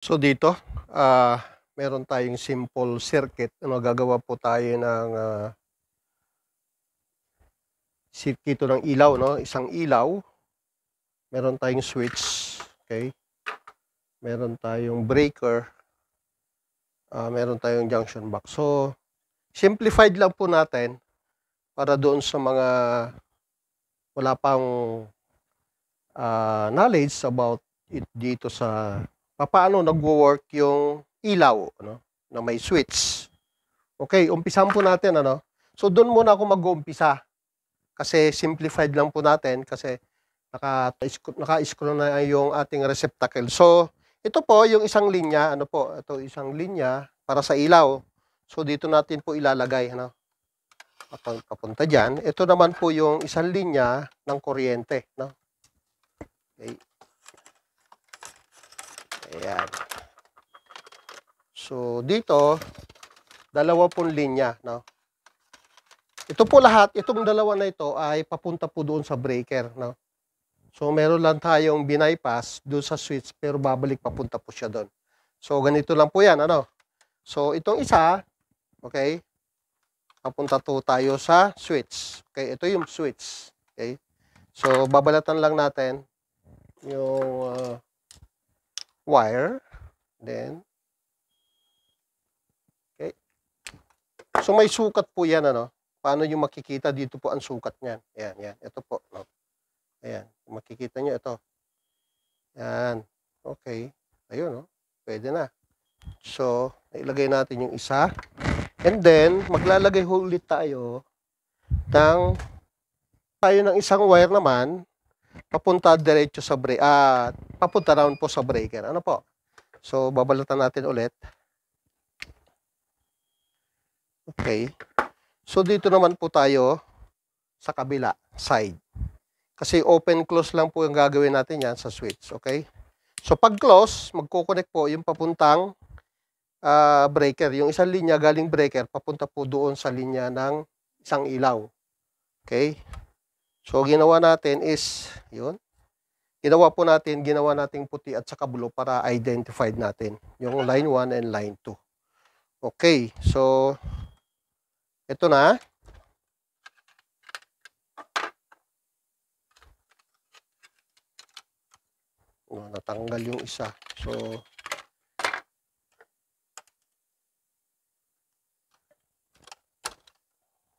So dito, meron tayong simple circuit. Gagawa po tayo ng sirkito ng ilaw, no? Isang ilaw, meron tayong switch, okay? Meron tayong breaker, meron tayong junction box. So, simplified lang po natin para doon sa mga wala pang knowledge about it dito sa paano nagwo-work yung ilaw, ano, na may switch. Okay, umpisan po natin, ano. So, doon muna ako mag-uumpisa. Kasi simplified lang po natin kasi naka-scroll na yung ating receptacle. So, ito po yung isang linya, ano po, ito isang linya para sa ilaw. So, dito natin po ilalagay, ano, papunta dyan. Ito naman po yung isang linya ng kuryente, no? Okay. Ayan. So, dito, dalawa pong linya, no? Ito po lahat, itong dalawa na ito ay papunta po doon sa breaker, no? So, meron lang tayong binypass doon sa switch pero babalik papunta po siya doon. So, ganito lang po yan, ano? So, itong isa, okay, papunta po tayo sa switch. Okay, ito yung switch. Okay, so, babalatan lang natin yung wire. Then, okay. So, may sukat po yan, ano? Paano yung makikita? Dito po ang sukat niyan. Ayan, yan. Ito po, no? Ayan, makikita nyo ito. Yan. Okay. Ayun, no? Pwede na. So, ilagay natin yung isa. And then, maglalagay ulit tayo ng isang wire naman papunta diretso sa papunta naman po sa breaker. Ano po? So, babalatan natin ulit. Okay. So, dito naman po tayo sa kabila, side. Kasi open-close lang po yung gagawin natin yan sa switch. Okay? So, pag close, magkoconnect po yung papuntang breaker. Yung isang linya galing breaker, papunta po doon sa linya ng isang ilaw. Okay? So, ginawa natin is, yun. Ginawa nating puti at saka blue para identified natin yung line 1 and line 2. Okay. So, ito na. Natanggal yung isa. So,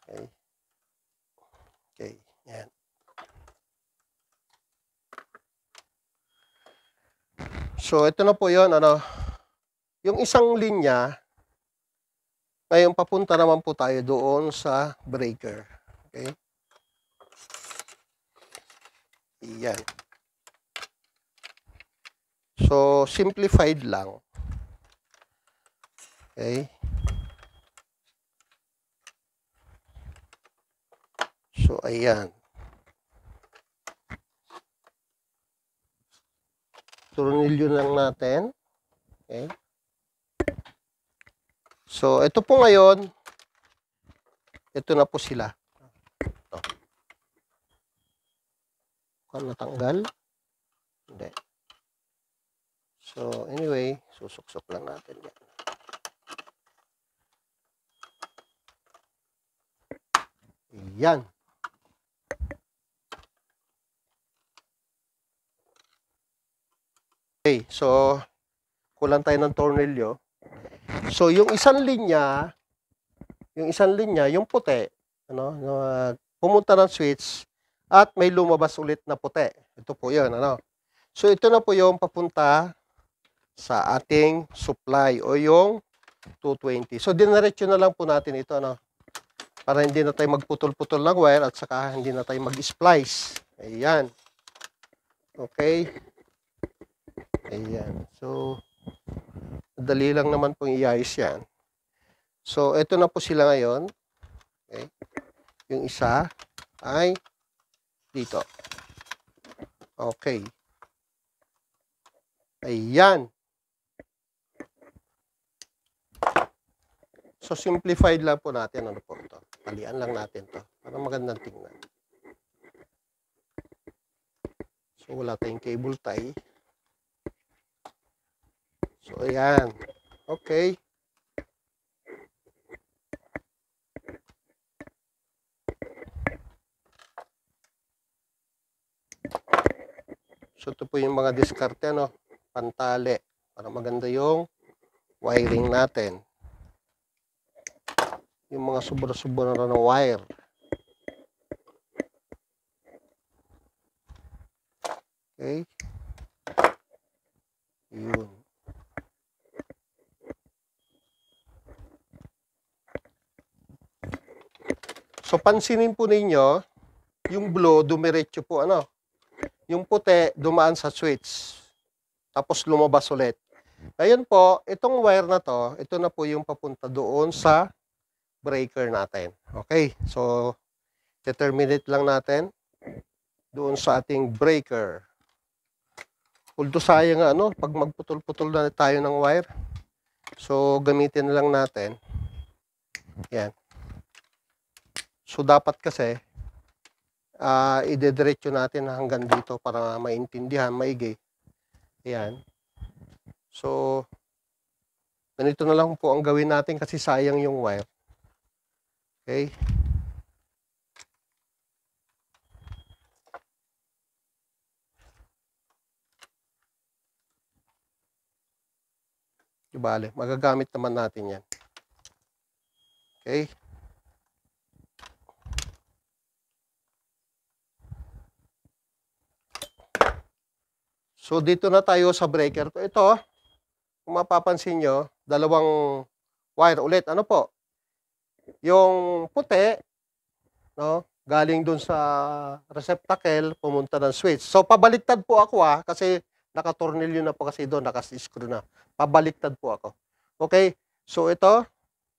okay. Okay. Yan. So, ito na po yun. Ano, yung isang linya, ngayon papunta naman po tayo doon sa breaker. Okay? Yan. So, simplified lang. Okay? So, ayan. Tornilyo lang natin. Okay? So, ito po ngayon, ito na po sila. Ito. Kung natanggal? Hindi. So, anyway, susuksok lang natin yan. Yan. Okay, so, kulang tayo ng tornilyo. So, yung isang linya, yung puti, ano, pumunta ng switch, at may lumabas ulit na puti. Ito po yun, ano. So, ito na po yung papunta sa ating supply o yung 220. So, dinaretso na lang po natin ito, ano, para hindi na tayo magputol-putol ng wire at saka hindi na tayo mag-splice. Ayan. Okay. Ayan. So, dali lang naman pong iayos yan. So, ito na po sila ngayon. Okay. Yung isa ay dito. Okay. Ayan. So, simplified lang po natin. Ano po ito? Palian lang natin to para magandang tingnan. So, wala tayong cable tie. So, ayan. Okay. So, ito po yung mga diskarte, no? Pantali. Para maganda yung wiring natin. Yung mga sobra-sobra na wire. Okay. Yun. So, pansinin po ninyo, yung blue, dumiretso po, ano? Yung puti, dumaan sa switch. Tapos lumabas ulit. Ngayon po, itong wire na to, ito na po yung papunta doon sa breaker natin. Okay, so determinate lang natin doon sa ating breaker. Although sayang nga, ano, pag magputol-putol na tayo ng wire, so gamitin na lang natin. Yan. So dapat kasi, idediretso natin hanggang dito para maintindihan, maigi. Yan. So, ganito na lang po ang gawin natin kasi sayang yung wire. Okay. Ibale, magagamit naman natin yan. Okay. So, dito na tayo sa breaker. Ito, kung mapapansin nyo, dalawang wire ulit. Ano po? Yung puti, no, galing dun sa receptacle, pumunta ng switch. So, pabaliktad po ako kasi nakatornilyo na po kasi doon, nakascrew na. Pabaliktad po ako. Okay? So, ito,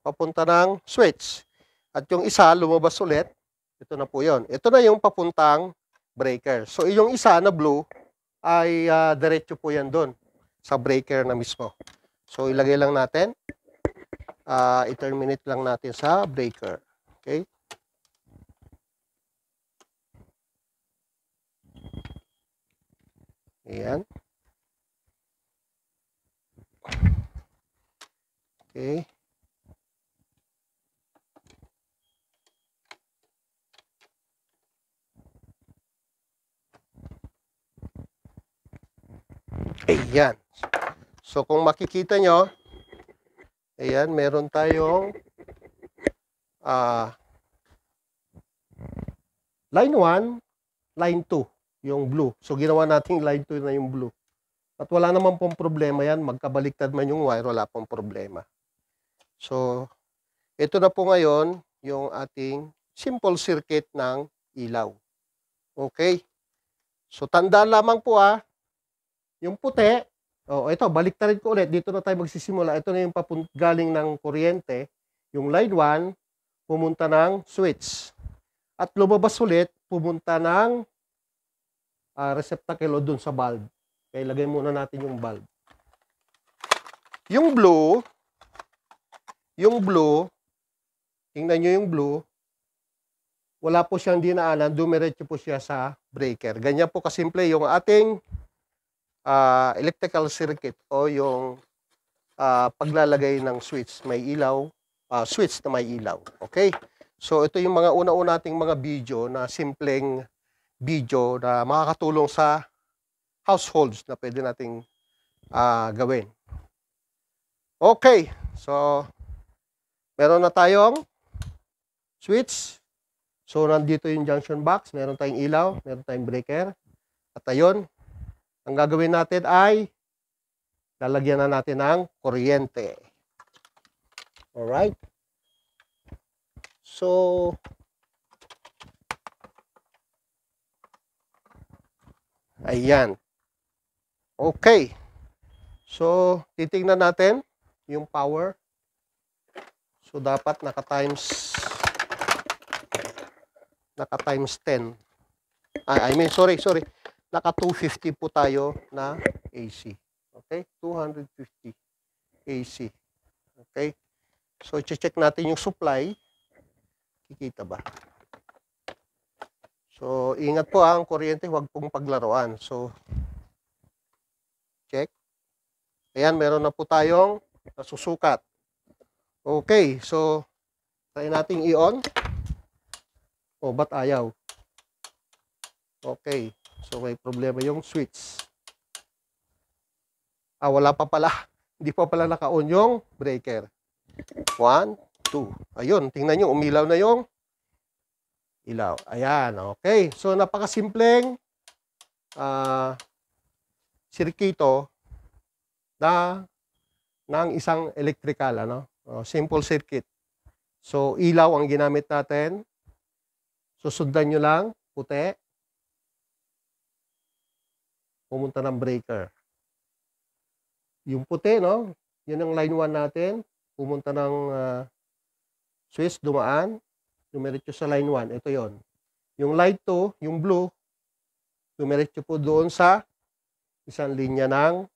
papunta ng switch. At yung isa, lumabas ulit. Ito na po yon. Ito na yung papuntang breaker. So, yung isa na blue, ay diretso po yan doon sa breaker na mismo. So, ilagay lang natin. I-terminate lang natin sa breaker. Okay? Ayan. Okay. Ayan. So, kung makikita nyo, ayan, meron tayong line 1, line 2, yung blue. So, ginawa natin line 2 na yung blue. At wala naman pong problema yan. Magkabaliktad man yung wire, wala pong problema. So, ito na po ngayon yung ating simple circuit ng ilaw. Okay? So, tandaan lamang po yung puti, ito, baliktarin ko ulit. Dito na tayo magsisimula. Ito na yung galing ng kuryente. Yung line 1, pumunta ng switch. At lumabas ulit, pumunta ng receptacle o dun sa bulb. Kaya ilagay muna natin yung bulb. Yung blue, tingnan nyo yung blue, wala po siyang dinaanan, dumiretso po siya sa breaker. Ganyan po kasimple yung ating electrical circuit o yung paglalagay ng switch. May ilaw, switch na may ilaw. Okay? So, ito yung mga una-una nating mga video na simpleng video na makakatulong sa households na pwede nating gawin. Okay. So, meron na tayong switch. So, nandito yung junction box. Meron tayong ilaw. Meron tayong breaker. At ayun, ang gagawin natin ay lalagyan na natin ng kuryente. Alright? So, ayan. Okay. So, titingnan natin yung power. So, dapat naka-times 10. Sorry. Naka 250 po tayo na AC. Okay? 250 AC. Okay? So, i-check natin yung supply. Kikita ba? So, ingat po ang kuryente, huwag pong paglaruan. So, check. Ayan, meron na po tayong nasusukat. Okay, so try nating i-on. O, ba't ayaw? Okay, so may problema yung switch. Wala pa pala. Hindi pa pala naka-on yung breaker. 1, 2. Ayun, tingnan nyo, umilaw na yung ilaw. Ayan, okay. So, napakasimpleng sirkito ng isang electrical, simple circuit. So, ilaw ang ginamit natin. Susundan nyo lang, puti. Pumunta ng breaker. Yung puti, yun ang line 1 natin. Pumunta ng switch, dumaan. Dumiretso sa line 1. Ito yon. Yung light 2, yung blue, dumiretso po doon sa isang linya ng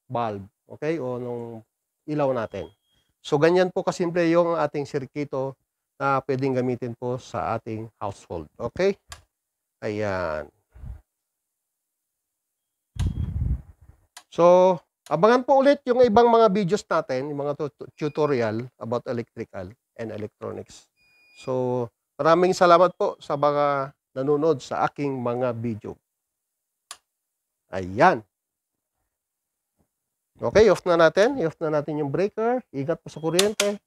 bulb. Okay? O nung ilaw natin. So, ganyan po kasimple yung ating sirkito na pwedeng gamitin po sa ating household. Okay? Ayan. So, abangan po ulit yung ibang mga videos natin, yung mga tutorial about electrical and electronics. So, maraming salamat po sa mga nanonood sa aking mga video. Ayan. Okay, off na natin. I-off na natin yung breaker. Ingat po sa kuryente.